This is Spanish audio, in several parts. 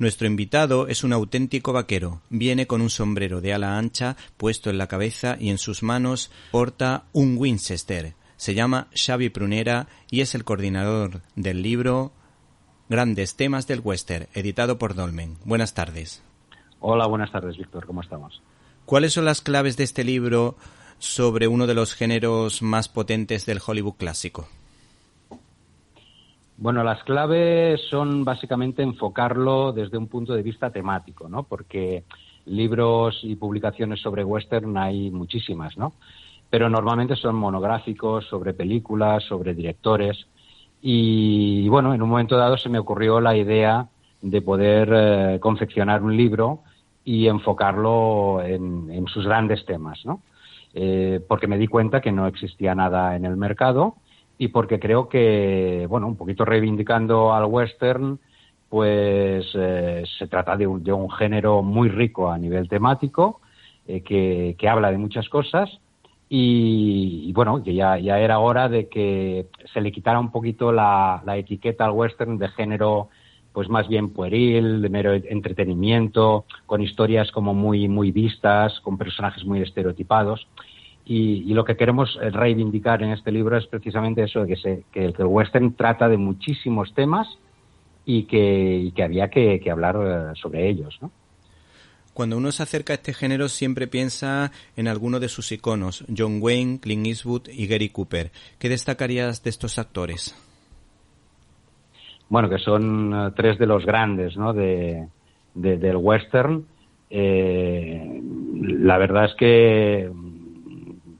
Nuestro invitado es un auténtico vaquero. Viene con un sombrero de ala ancha puesto en la cabeza y en sus manos porta un Winchester. Se llama Xavi Prunera y es el coordinador del libro Grandes temas del western, editado por Dolmen. Buenas tardes. Hola, buenas tardes, Víctor. ¿Cómo estamos? ¿Cuáles son las claves de este libro sobre uno de los géneros más potentes del Hollywood clásico? Bueno, las claves son básicamente enfocarlo desde un punto de vista temático, ¿no? Porque libros y publicaciones sobre western hay muchísimas, ¿no? Pero normalmente son monográficos sobre películas, sobre directores. Y bueno, en un momento dado se me ocurrió la idea de poder confeccionar un libro y enfocarlo en sus grandes temas, ¿no? Porque me di cuenta que no existía nada en el mercado y porque creo que, bueno, un poquito reivindicando al western, pues se trata de un género muy rico a nivel temático, que habla de muchas cosas y bueno, que ya era hora de que se le quitara un poquito la etiqueta al western de género pues más bien pueril, de mero entretenimiento, con historias como muy vistas, con personajes muy estereotipados. Y lo que queremos reivindicar en este libro es precisamente eso, que el western trata de muchísimos temas y que había que hablar sobre ellos, ¿no? Cuando uno se acerca a este género siempre piensa en alguno de sus iconos, John Wayne, Clint Eastwood y Gary Cooper. ¿Qué destacarías de estos actores? Bueno, que son tres de los grandes, ¿no? del western. La verdad es que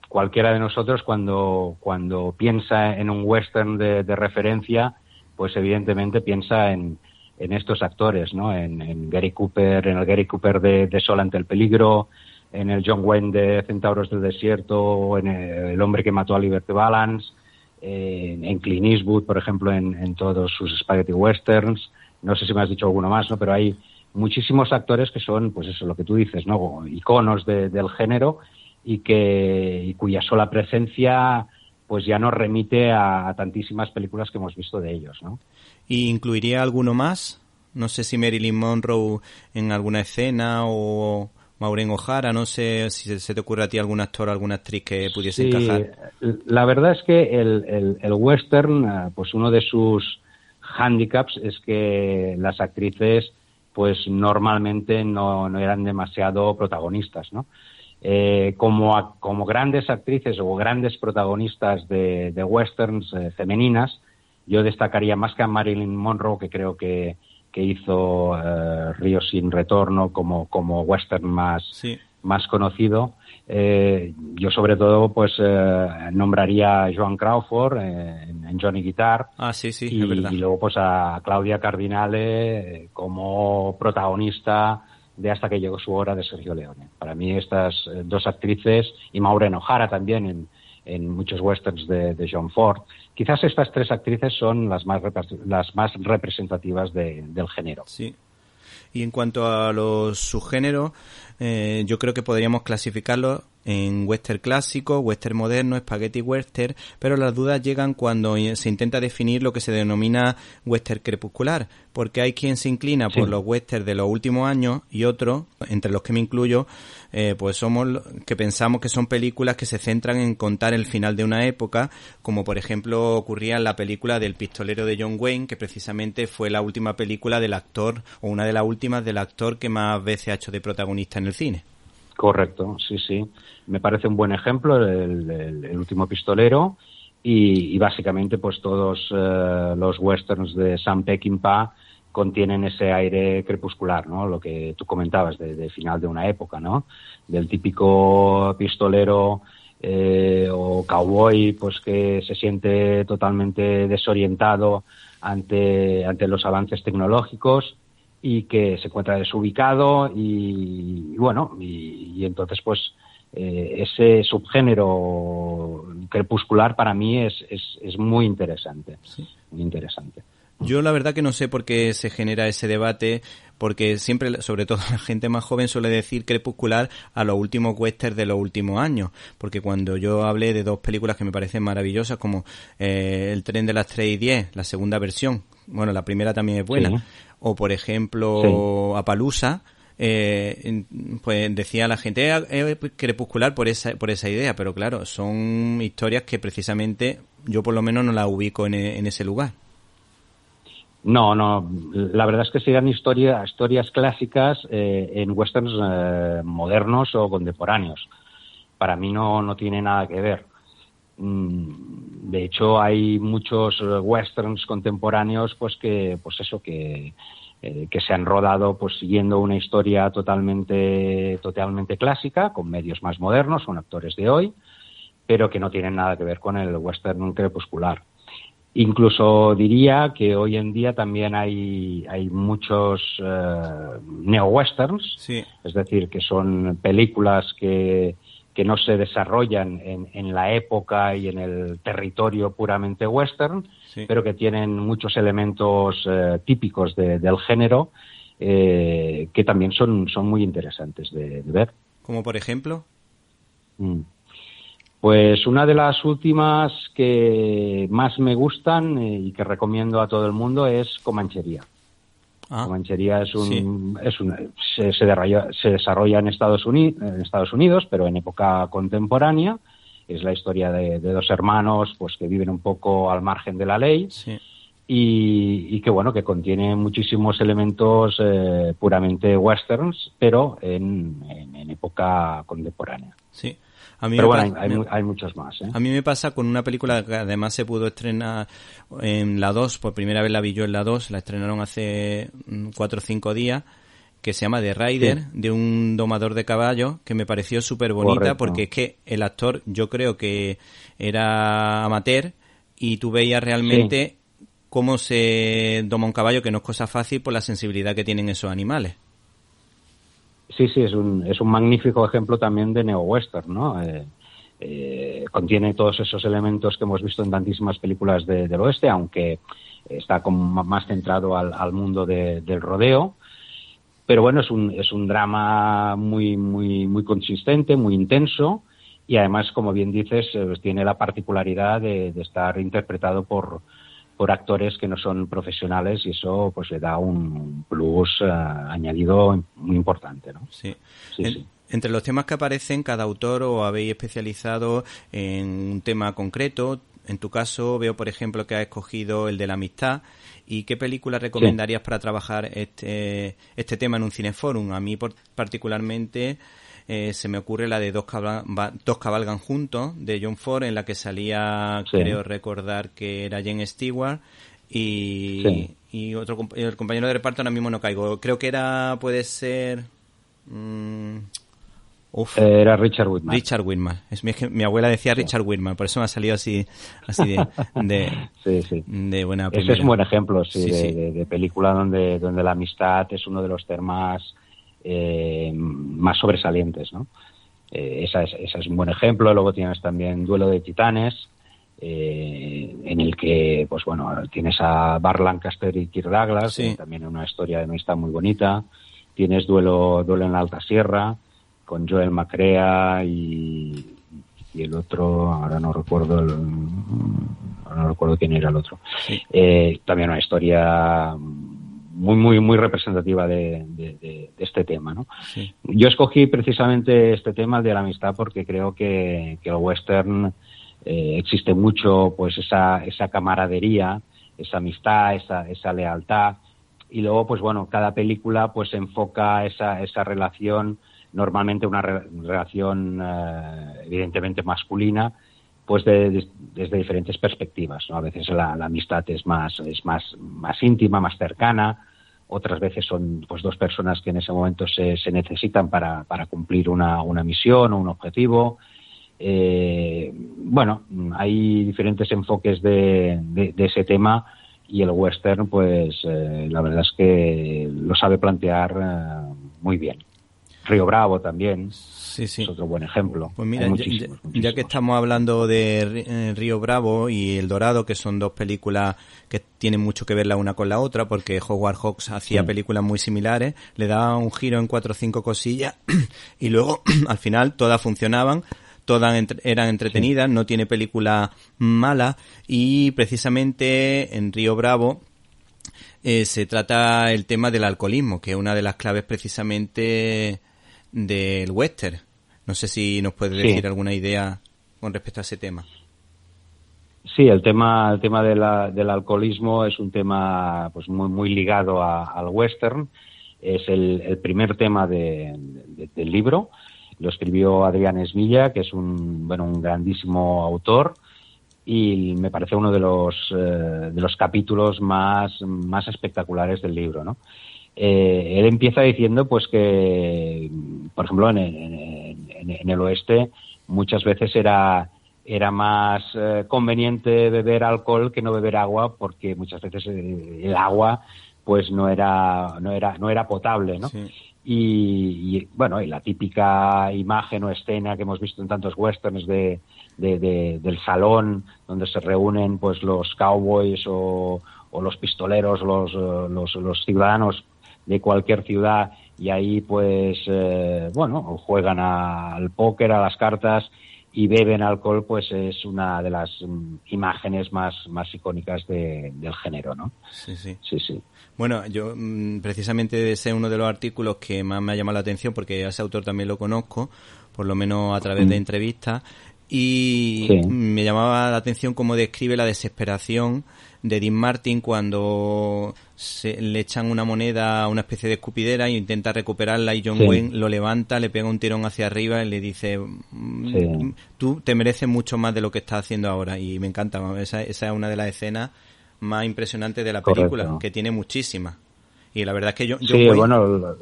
cualquiera de nosotros cuando piensa en un western de referencia, pues evidentemente piensa en estos actores, ¿no? En Gary Cooper, en el Gary Cooper de Sol ante el peligro, en el John Wayne de Centauros del Desierto, en El hombre que mató a Liberty Balance, en Clint Eastwood, por ejemplo, en todos sus spaghetti westerns. No sé si me has dicho alguno más, ¿no? Pero hay muchísimos actores que son, pues eso, lo que tú dices, ¿no? Iconos del género y cuya sola presencia pues ya nos remite a tantísimas películas que hemos visto de ellos, ¿no? ¿Y incluiría alguno más? No sé si Marilyn Monroe en alguna escena o Maureen O'Hara, no sé si se te ocurre a ti algún actor o alguna actriz que pudiese encajar. La verdad es que el western, pues uno de sus hándicaps es que las actrices pues normalmente no eran demasiado protagonistas, ¿no? Como grandes actrices o grandes protagonistas de westerns femeninas, yo destacaría más que a Marilyn Monroe, que creo que hizo Río sin retorno como western más conocido. Yo sobre todo pues nombraría a Joan Crawford en Johnny Guitar. Sí, es verdad. Y luego pues a Claudia Cardinale como protagonista de Hasta que llegó su hora, de Sergio Leone. Para mí estas dos actrices, y Maureen O'Hara también en muchos westerns de John Ford, quizás estas tres actrices son las más representativas del género. Sí. Y en cuanto a los subgéneros, yo creo que podríamos clasificarlos en western clásico, western moderno, spaghetti western, pero las dudas llegan cuando se intenta definir lo que se denomina western crepuscular, porque hay quien se inclina por los westerns de los últimos años y otros, entre los que me incluyo, pues somos los que pensamos que son películas que se centran en contar el final de una época, como por ejemplo ocurría en la película del pistolero de John Wayne, que precisamente fue la última película del actor, o una de las últimas del actor que más veces ha hecho de protagonista en el cine. Correcto, sí. Me parece un buen ejemplo el último pistolero y básicamente pues todos los westerns de Sam Peckinpah contienen ese aire crepuscular, ¿no? Lo que tú comentabas de final de una época, ¿no? Del típico pistolero o cowboy pues que se siente totalmente desorientado ante los avances tecnológicos y que se encuentra desubicado y bueno, y entonces pues ese subgénero crepuscular para mí es muy interesante, muy interesante. Yo la verdad que no sé por qué se genera ese debate, porque siempre, sobre todo la gente más joven, suele decir crepuscular a los últimos westerns de los últimos años, porque cuando yo hablé de dos películas que me parecen maravillosas, como El tren de las 3:10, la segunda versión, bueno, la primera también es buena, o por ejemplo sí. Appaloosa, pues decía la gente crepuscular por esa idea, pero claro, son historias que precisamente yo por lo menos no las ubico en ese lugar. No, la verdad es que serían historias clásicas en westerns modernos o contemporáneos. Para mí no tiene nada que ver. De hecho, hay muchos westerns contemporáneos que se han rodado pues siguiendo una historia totalmente clásica, con medios más modernos, con actores de hoy, pero que no tienen nada que ver con el western crepuscular. Incluso diría que hoy en día también hay muchos neo-westerns, sí. Es decir, que son películas que no se desarrollan en la época y en el territorio puramente western, sí. pero que tienen muchos elementos típicos del género que también son muy interesantes de ver. ¿Como por ejemplo? Pues una de las últimas que más me gustan y que recomiendo a todo el mundo es Comanchería. Comanchería se desarrolla en Estados Unidos, pero en época contemporánea. Es la historia de dos hermanos pues que viven un poco al margen de la ley, sí. y que contiene muchísimos elementos puramente westerns, pero en época contemporánea. Sí. Pero bueno, hay muchos más. A mí me pasa con una película que además se pudo estrenar en la 2, por primera vez la vi yo en la 2, la estrenaron hace 4 o 5 días, que se llama The Rider, sí. De un domador de caballos, que me pareció súper bonita. Correcto. Porque es que el actor yo creo que era amateur y tú veías realmente cómo se doma un caballo, que no es cosa fácil por la sensibilidad que tienen esos animales. Sí, es un magnífico ejemplo también de neo-western, ¿no? Contiene todos esos elementos que hemos visto en tantísimas películas del oeste, aunque está como más centrado al mundo del rodeo. Pero bueno, es un drama muy consistente, muy intenso, y además, como bien dices, tiene la particularidad de estar interpretado por actores que no son profesionales, y eso pues le da un plus añadido muy importante, ¿no? Sí. Entre los temas que aparecen, cada autor os habéis especializado en un tema concreto. En tu caso, veo, por ejemplo, que has escogido el de la amistad. ¿Y qué película recomendarías para trabajar este tema en un cineforum? A mí particularmente se me ocurre la de Dos cabalgan juntos, de John Ford, en la que salía, creo recordar que era James Stewart, y el compañero de reparto ahora mismo no caigo. Creo que puede ser... Era Richard Widmark. Richard Widmark. Es que mi abuela decía Richard Widmark, por eso me ha salido así de buena primera. Ese es un buen ejemplo, de película donde la amistad es uno de los temas más sobresalientes, ¿no? Esa es un buen ejemplo. Luego tienes también Duelo de Titanes, en el que pues tienes a Burt Lancaster y Kirk Douglas, también una historia de amistad muy bonita. Tienes Duelo en la Alta Sierra, con Joel McCrea y el otro, ahora no recuerdo quién era el otro. También una historia muy representativa de este tema, ¿no? Yo escogí precisamente este tema, el de la amistad, porque creo que el western existe mucho pues esa camaradería, esa amistad, esa lealtad, y luego pues cada película pues enfoca esa relación, normalmente una relación evidentemente masculina, pues desde diferentes perspectivas, ¿no? A veces la amistad es más íntima, más cercana. Otras veces son pues dos personas que en ese momento se necesitan para cumplir una misión o un objetivo. Hay diferentes enfoques de ese tema, y el western pues la verdad es que lo sabe plantear muy bien. Río Bravo también es otro buen ejemplo. Pues mira, ya que estamos hablando de Río Bravo y El Dorado, que son dos películas que tienen mucho que ver la una con la otra, porque Howard Hawks hacía películas muy similares, le daba un giro en 4 o 5 cosillas y luego al final todas funcionaban, todas eran entretenidas, no tiene película mala, y precisamente en Río Bravo se trata el tema del alcoholismo, que es una de las claves precisamente del western. No sé si nos puedes decir alguna idea con respecto a ese tema. Sí, el tema del alcoholismo es un tema pues muy ligado al western. Es el primer tema del libro. Lo escribió Adrián Esmilla, que es un grandísimo autor, y me parece uno de los capítulos más espectaculares del libro, ¿no? Él empieza diciendo pues que, por ejemplo, en el oeste muchas veces era más conveniente beber alcohol que no beber agua, porque muchas veces el agua pues no era potable, ¿no? Sí. Y la típica imagen o escena que hemos visto en tantos westerns del salón donde se reúnen pues los cowboys o los pistoleros, los ciudadanos de cualquier ciudad, y ahí pues juegan al póker, a las cartas y beben alcohol, pues es una de las imágenes más icónicas del género, ¿no? Sí. Bueno, yo precisamente ese es uno de los artículos que más me ha llamado la atención, porque a ese autor también lo conozco, por lo menos a través de entrevistas, y me llamaba la atención cómo describe la desesperación de Dean Martin cuando le echan una moneda a una especie de escupidera y intenta recuperarla, y John Wayne lo levanta, le pega un tirón hacia arriba y le dice tú te mereces mucho más de lo que estás haciendo ahora. Y me encanta, esa es una de las escenas más impresionantes de la película. Correcto. Que tiene muchísimas, y la verdad es que John Wayne...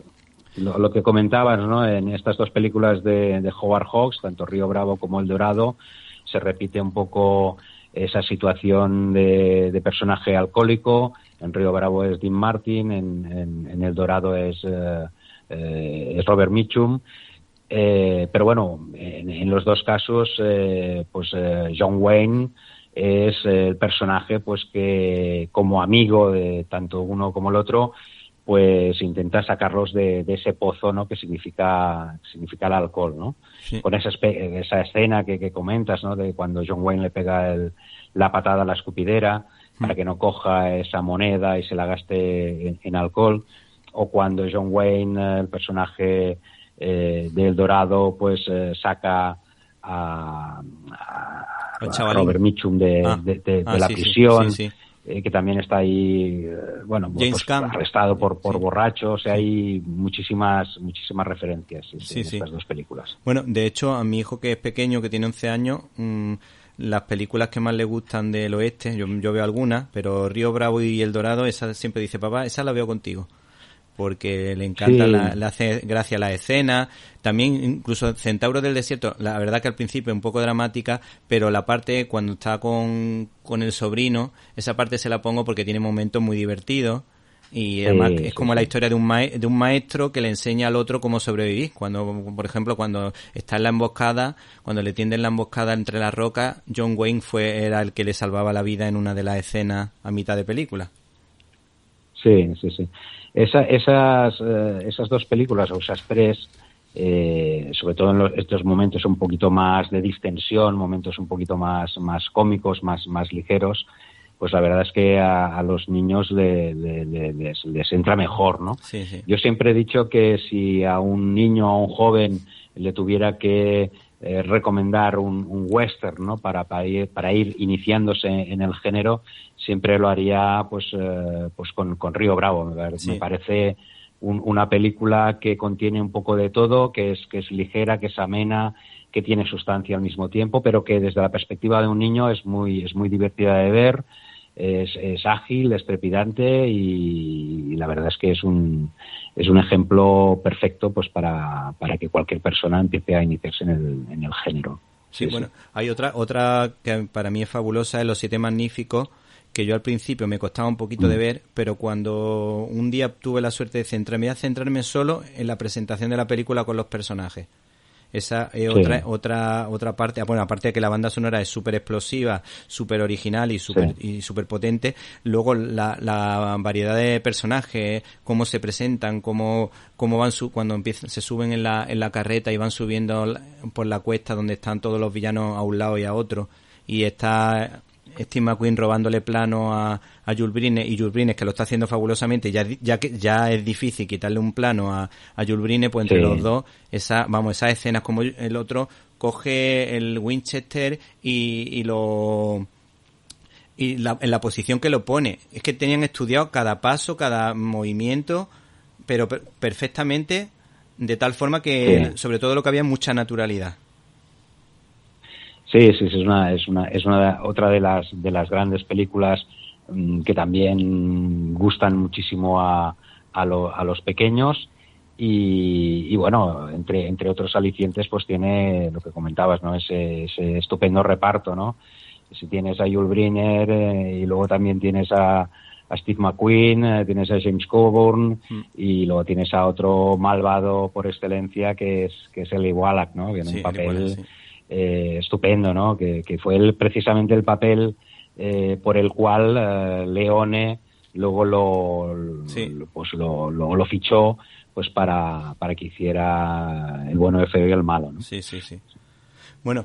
Lo que comentabas, ¿no? En estas dos películas de Howard Hawks, tanto Río Bravo como El Dorado, se repite un poco esa situación de personaje alcohólico. En Río Bravo es Dean Martin, en El Dorado es Robert Mitchum. Pero bueno, en los dos casos, John Wayne es el personaje pues que, como amigo de tanto uno como el otro, pues intenta sacarlos de ese pozo, ¿no? Que significa el alcohol, ¿no? Sí. Con esa escena que comentas, ¿no? De cuando John Wayne le pega la patada a la escupidera para que no coja esa moneda y se la gaste en alcohol, o cuando John Wayne, el personaje de El Dorado, pues saca a Robert Mitchum de la prisión. Sí. Que también está ahí, arrestado por borracho. O sea, hay muchísimas referencias en estas dos películas. Bueno, de hecho, a mi hijo, que es pequeño, que tiene 11 años, las películas que más le gustan del oeste, yo veo algunas, pero Río Bravo y El Dorado, esa siempre dice, papá, esa la veo contigo, porque le encanta, le hace gracia la escena. También incluso Centauro del Desierto, la verdad que al principio es un poco dramática, pero la parte cuando está con el sobrino, esa parte se la pongo porque tiene momentos muy divertidos, y además es como la historia de un maestro que le enseña al otro cómo sobrevivir. Cuando, por ejemplo, cuando está en la emboscada, cuando le tienden la emboscada entre las rocas, John Wayne era el que le salvaba la vida en una de las escenas a mitad de película. Sí. Esas dos películas, o esas tres, sobre todo en estos momentos un poquito más de distensión, momentos un poquito más cómicos, más ligeros, pues la verdad es que a los niños les entra mejor, ¿no? Sí. Yo siempre he dicho que si a un niño o a un joven le tuviera que recomendar un western, ¿no? para ir iniciándose en el género, siempre lo haría pues con Río Bravo. Me parece una película que contiene un poco de todo, que es ligera, que es amena, que tiene sustancia al mismo tiempo, pero que desde la perspectiva de un niño es muy divertida de ver. Es ágil, es trepidante, y la verdad es que es un ejemplo perfecto pues para que cualquier persona empiece a iniciarse en el género. Sí, bueno, hay otra que para mí es fabulosa, es Los Siete Magníficos, que yo al principio me costaba un poquito de ver, pero cuando un día tuve la suerte de centrarme solo en la presentación de la película con los personajes. Esa es otra parte. Bueno, aparte de que la banda sonora es súper explosiva, súper original y súper potente, luego la variedad de personajes, cómo se presentan, cómo van cuando se suben en la carreta y van subiendo por la cuesta donde están todos los villanos a un lado y a otro, y está Steve McQueen robándole plano a Jules Briner, y Jules Briner, que lo está haciendo fabulosamente, ya es difícil quitarle un plano a Jules Briner, pues entre los dos, esas escenas, como el otro coge el Winchester en la posición que lo pone. Es que tenían estudiado cada paso, cada movimiento, pero perfectamente, de tal forma que, sobre todo lo que había, mucha naturalidad. Sí, es otra de las grandes películas que también gustan muchísimo a los pequeños, y bueno, entre otros alicientes, pues tiene lo que comentabas, ¿no? Ese estupendo reparto, ¿no? Si tienes a Yul Brynner, y luego también tienes a Steve McQueen, tienes a James Coburn, y luego tienes a otro malvado por excelencia que es Eli Wallach, ¿no? Que en un papel estupendo, ¿no? Que fue precisamente el papel por el cual Leone luego lo fichó, pues para que hiciera El bueno, el feo y el malo, ¿no? Sí. Bueno,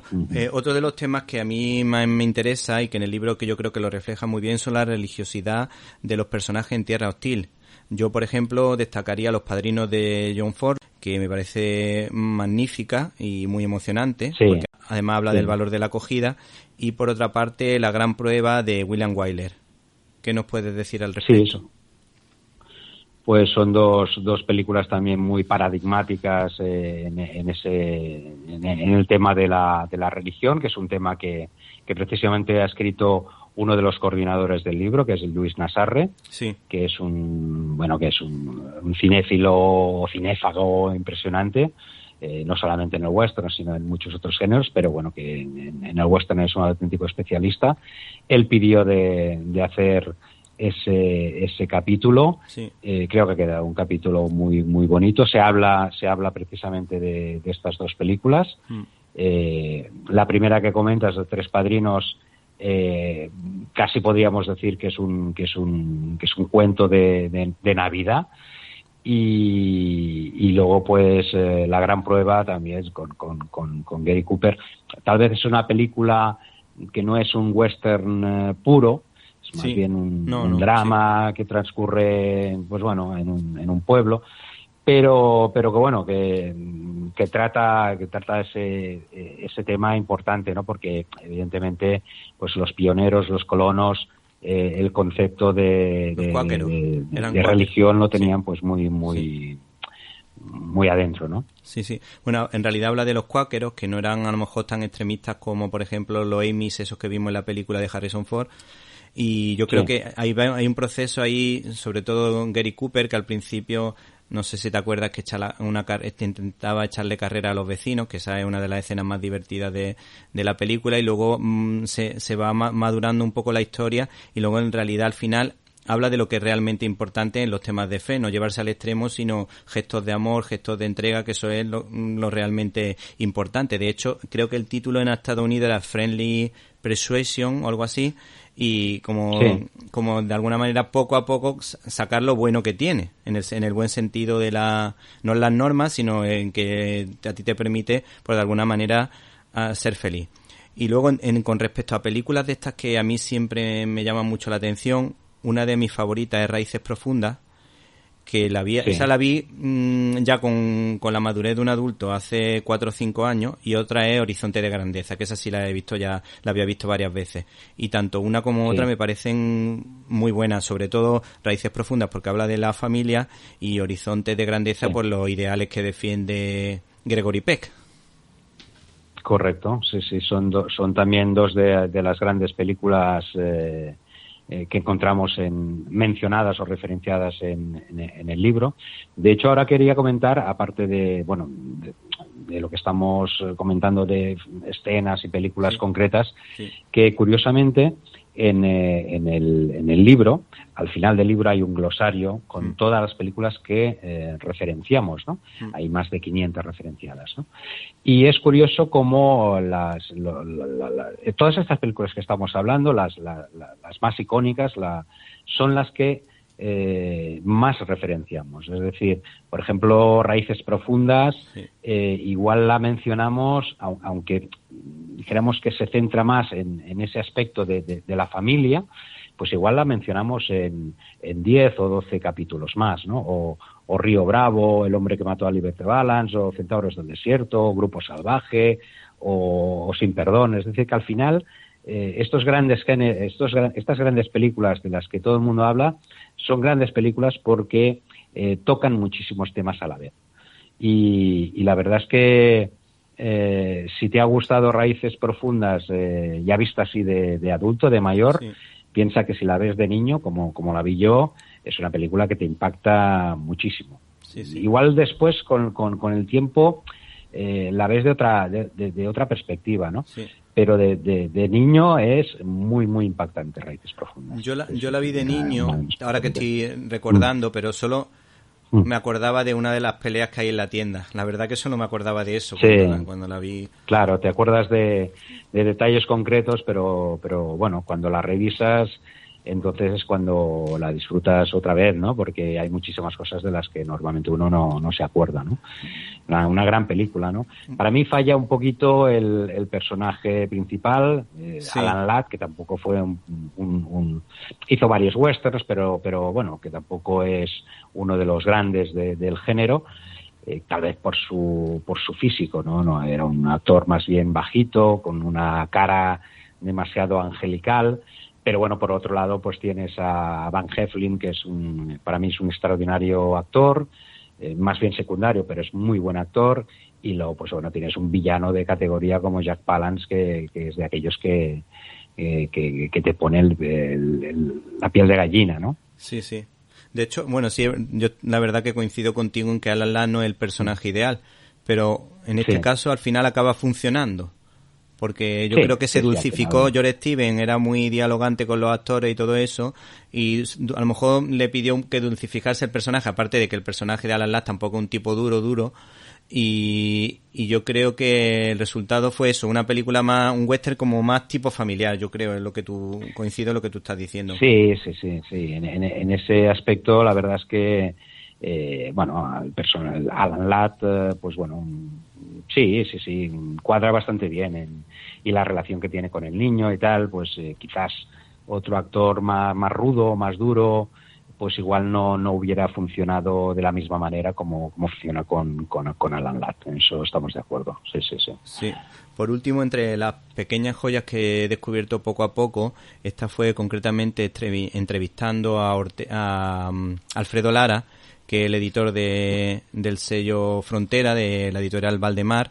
otro de los temas que a mí más me interesa, y que en el libro, que yo creo que lo refleja muy bien, son la religiosidad de los personajes en Tierra Hostil. Yo, por ejemplo, destacaría Los Padrinos de John Ford, que me parece magnífica y muy emocionante, porque además habla del valor de la acogida, y por otra parte La Gran Prueba de William Wyler. ¿Qué nos puedes decir al respecto? Sí, pues son dos películas también muy paradigmáticas en el tema de la religión, que es un tema que precisamente ha escrito uno de los coordinadores del libro, que es Luis Nasarre, que es un cinéfilo o cinéfago impresionante, no solamente en el western, sino en muchos otros géneros, pero bueno, que en el western es un auténtico especialista. Él pidió de hacer ese capítulo. Creo que queda un capítulo muy muy bonito. Se habla precisamente de estas dos películas. La primera que comentas, de Tres Padrinos, casi podríamos decir que es un cuento de Navidad. Y luego pues La Gran Prueba también con Gary Cooper. Tal vez es una película que no es un western puro, es más bien un drama que transcurre, pues bueno, en un pueblo, pero que bueno, que trata ese tema importante, ¿no? Porque evidentemente pues los pioneros, los colonos, el concepto de religión lo tenían pues muy adentro, ¿no? Sí. Bueno, en realidad habla de los cuáqueros, que no eran a lo mejor tan extremistas como, por ejemplo, los Amish, esos que vimos en la película de Harrison Ford. Y yo creo que hay un proceso ahí, sobre todo Gary Cooper, que al principio, no sé si te acuerdas, que intentaba echarle carrera a los vecinos, que esa es una de las escenas más divertidas de la película, y luego se va madurando un poco la historia, y luego en realidad al final habla de lo que es realmente importante en los temas de fe, no llevarse al extremo, sino gestos de amor, gestos de entrega, que eso es lo realmente importante. De hecho, creo que el título en Estados Unidos era Friendly Persuasion o algo así, y como de alguna manera poco a poco sacar lo bueno que tiene, en el buen sentido de no en las normas, sino en que a ti te permite, pues de alguna manera, ser feliz. Y luego con respecto a películas de estas que a mí siempre me llaman mucho la atención, una de mis favoritas es Raíces Profundas, que esa la vi ya con la madurez de un adulto hace 4 o 5 años, y otra es Horizonte de Grandeza, que esa sí la había visto varias veces, y tanto una como otra me parecen muy buenas, sobre todo Raíces Profundas porque habla de la familia, y Horizonte de Grandeza por los ideales que defiende Gregory Peck. Correcto, sí, son también dos de las grandes películas que encontramos mencionadas o referenciadas en el libro. De hecho, ahora quería comentar, aparte de lo que estamos comentando de escenas y películas concretas, que curiosamente en el libro, al final del libro hay un glosario con todas las películas que referenciamos, ¿no? Hay más de 500 referenciadas, ¿no? Y es curioso cómo todas estas películas que estamos hablando, las más icónicas, son las que más referenciamos. Es decir, por ejemplo, Raíces Profundas, igual la mencionamos, aunque dijéramos que se centra más en ese aspecto de la familia, pues igual la mencionamos en 10 o 12 capítulos más, ¿no? O Río Bravo, El hombre que mató a Liberty Balance, o Centauros del desierto, o Grupo salvaje, o Sin perdón. Es decir, que al final estas grandes películas de las que todo el mundo habla son grandes películas porque tocan muchísimos temas a la vez. Y la verdad es que si te ha gustado Raíces profundas, ya vista así de adulto, de mayor, sí, piensa que si la ves de niño, como la vi yo, es una película que te impacta muchísimo. Sí, sí. Igual después, con el tiempo, la ves de otra perspectiva, ¿no? Sí. Pero de niño es muy, muy impactante Raíces profundas. Yo la vi de niño, ahora que estoy recordando, pero solo me acordaba de una de las peleas que hay en la tienda. La verdad que solo me acordaba de eso, sí, cuando la vi. Claro, te acuerdas de detalles concretos, pero bueno, cuando la revisas, entonces es cuando la disfrutas otra vez, ¿no? Porque hay muchísimas cosas de las que normalmente uno no se acuerda, ¿no? Una gran película, ¿no? Para mí falla un poquito el personaje principal, sí, Alan Ladd, que tampoco fue hizo varios westerns, pero bueno, que tampoco es uno de los grandes del género. Tal vez por su físico, ¿no? Era un actor más bien bajito, con una cara demasiado angelical. Pero bueno, por otro lado, pues tienes a Van Heflin, que para mí es un extraordinario actor, más bien secundario, pero es muy buen actor. Y luego, pues bueno, tienes un villano de categoría como Jack Palance, que es de aquellos que te pone la piel de gallina, ¿no? Sí, sí. De hecho, bueno, sí, yo la verdad que coincido contigo en que Alan Ladd no es el personaje ideal, pero en este caso al final acaba funcionando. Porque yo creo que se dulcificó. George Stevens era muy dialogante con los actores y todo eso, y a lo mejor le pidió que dulcificase el personaje, aparte de que el personaje de Alan Ladd tampoco es un tipo duro, y yo creo que el resultado fue eso, una película más, un western como más tipo familiar, yo creo, es lo que coincido en lo que tú estás diciendo. Sí, en ese aspecto la verdad es que bueno, el personal Alan Ladd, pues bueno, sí, cuadra bastante bien y la relación que tiene con el niño y tal, pues quizás otro actor más rudo, más duro, pues igual no hubiera funcionado de la misma manera como funciona con Alan Ladd. En eso estamos de acuerdo. Sí. Por último, entre las pequeñas joyas que he descubierto poco a poco, esta fue concretamente entrevistando a Alfredo Lara, que es el editor del sello Frontera, de la editorial Valdemar.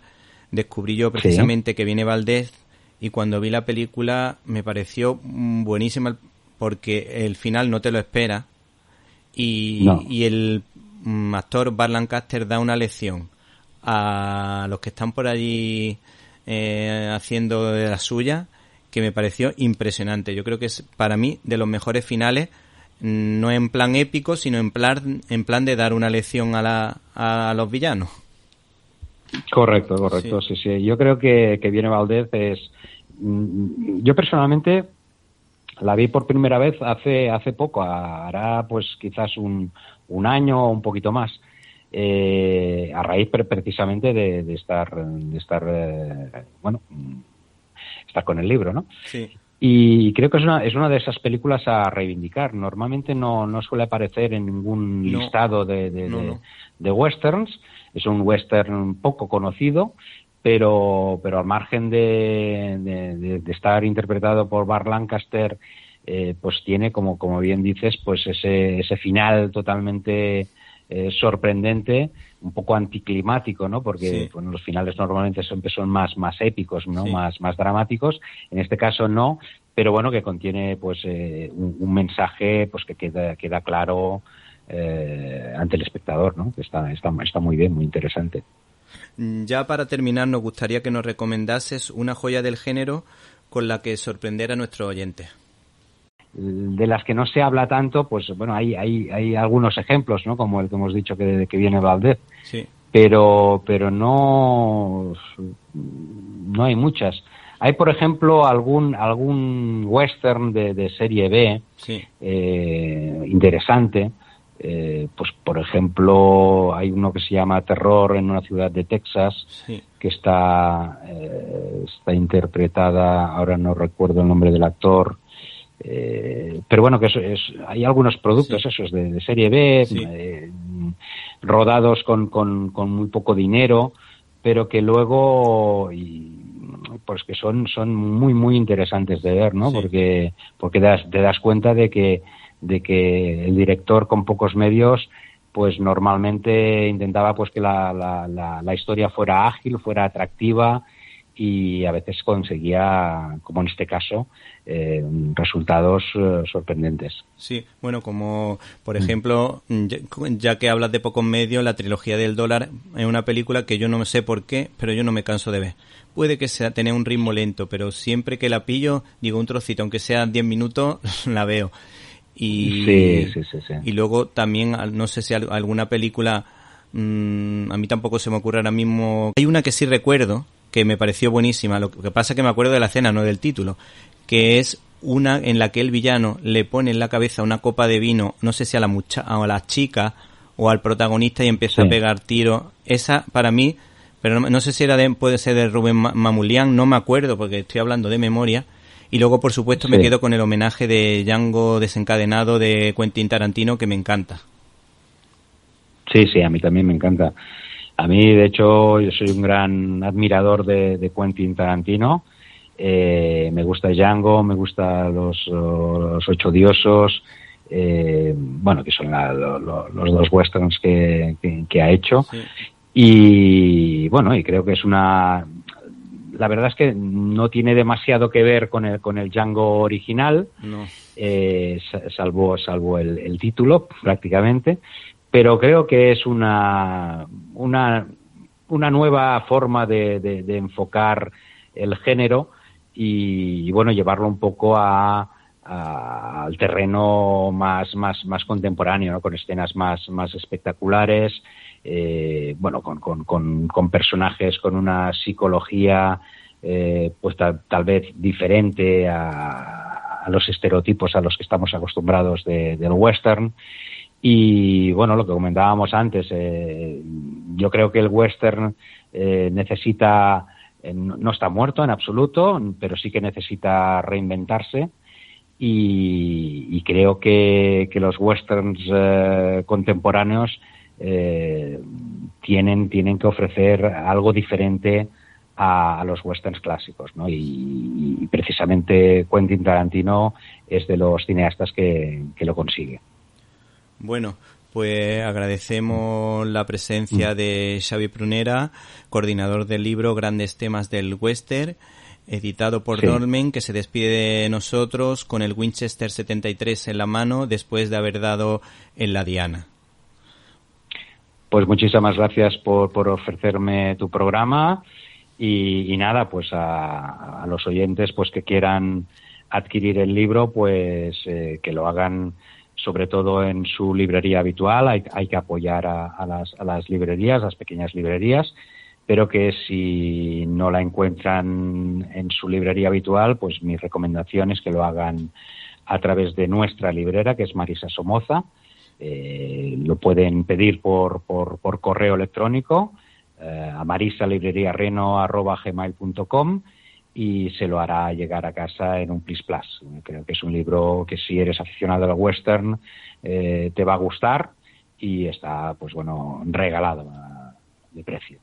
Descubrí yo precisamente que viene Valdés, y cuando vi la película me pareció buenísima porque el final no te lo esperas, y el actor Burt Lancaster da una lección a los que están por allí haciendo de la suya, que me pareció impresionante. Yo creo que es para mí de los mejores finales, no en plan épico, sino en plan de dar una lección a los villanos. Correcto, sí. Yo creo que Viene Valdés es... Yo personalmente la vi por primera vez hace poco, hará pues quizás un año o un poquito más, a raíz precisamente de estar con el libro, ¿no? Sí. Y creo que es una de esas películas a reivindicar. Normalmente no suele aparecer en ningún listado de westerns. Es un western poco conocido, pero al margen de estar interpretado por Burt Lancaster, pues tiene, como bien dices, pues ese final totalmente sorprendente, un poco anticlimático, ¿no? Porque bueno, los finales normalmente siempre son más épicos, ¿no? Sí. Más dramáticos. En este caso no, pero bueno, que contiene pues un mensaje pues que queda claro ante el espectador, ¿no? Que está muy bien, muy interesante. Ya para terminar, nos gustaría que nos recomendases una joya del género con la que sorprender a nuestros oyentes. De las que no se habla tanto, pues bueno, hay algunos ejemplos, ¿no? Como el que hemos dicho que viene Valdés. Sí. Pero no hay muchas. Hay, por ejemplo, algún western de serie B, sí, interesante, pues por ejemplo hay uno que se llama Terror en una ciudad de Texas, Sí. que está interpretada, ahora no recuerdo el nombre del actor, pero bueno, que hay algunos productos Sí. esos de serie B, Sí. rodados con muy poco dinero, pero que luego pues que son muy interesantes de ver, ¿no? Sí. Porque te das cuenta de que el director con pocos medios pues normalmente intentaba pues que la historia fuera ágil, fuera atractiva, y a veces conseguía, como en este caso, resultados sorprendentes. Sí, bueno, como por ejemplo, ya que hablas de pocos medios, la trilogía del dólar es una película que yo no sé por qué, pero yo no me canso de ver. Puede que sea tener un ritmo lento, pero siempre que la pillo, digo un trocito, aunque sea 10 minutos, la veo. Sí, Y, sí, sí, sí. y luego también, no sé si alguna película, a mí tampoco se me ocurre ahora mismo. Hay una que sí recuerdo, que me pareció buenísima, lo que pasa es que me acuerdo de la escena, no del título, que es una en la que el villano le pone en la cabeza una copa de vino, no sé si a a la chica o al protagonista, y empieza a Sí. pegar tiros. Esa, para mí, pero no sé si puede ser de Rubén Mamoulian, no me acuerdo porque estoy hablando de memoria. Y luego, por supuesto, me Sí. quedo con el homenaje de Django desencadenado de Quentin Tarantino, que me encanta. Sí, sí, a mí también me encanta. A mí, de hecho, yo soy un gran admirador de Quentin Tarantino. Me gusta Django, me gusta los Ocho Odiosos, bueno, que son los dos westerns que ha hecho. Sí. Y bueno, y creo que es la verdad es que no tiene demasiado que ver con el Django original, No. salvo el título, prácticamente, pero creo que es una nueva forma de enfocar el género y bueno, llevarlo un poco al terreno más contemporáneo, ¿no? Con escenas más espectaculares, bueno, con personajes con una psicología pues tal vez diferente a los estereotipos a los que estamos acostumbrados del western. Y bueno, lo que comentábamos antes, yo creo que el western necesita, no está muerto en absoluto, pero sí que necesita reinventarse, y creo que los westerns contemporáneos tienen que ofrecer algo diferente a los westerns clásicos, ¿no? Y precisamente Quentin Tarantino es de los cineastas que lo consigue. Bueno, pues agradecemos la presencia de Xavi Prunera, coordinador del libro Grandes Temas del Western, editado por Sí. Dolmen, que se despide de nosotros con el Winchester 73 en la mano después de haber dado en la diana. Pues muchísimas gracias por ofrecerme tu programa, y nada, pues a los oyentes pues que quieran adquirir el libro, pues que lo hagan sobre todo en su librería habitual. Hay que apoyar a las librerías, las pequeñas librerías, pero que si no la encuentran en su librería habitual, pues mi recomendación es que lo hagan a través de nuestra librera, que es Marisa Somoza. Lo pueden pedir por correo electrónico a marisalibreriareno@gmail.com, y se lo hará llegar a casa en un plis plus. Creo que es un libro que, si eres aficionado al western, te va a gustar, y está, pues bueno, regalado de precio.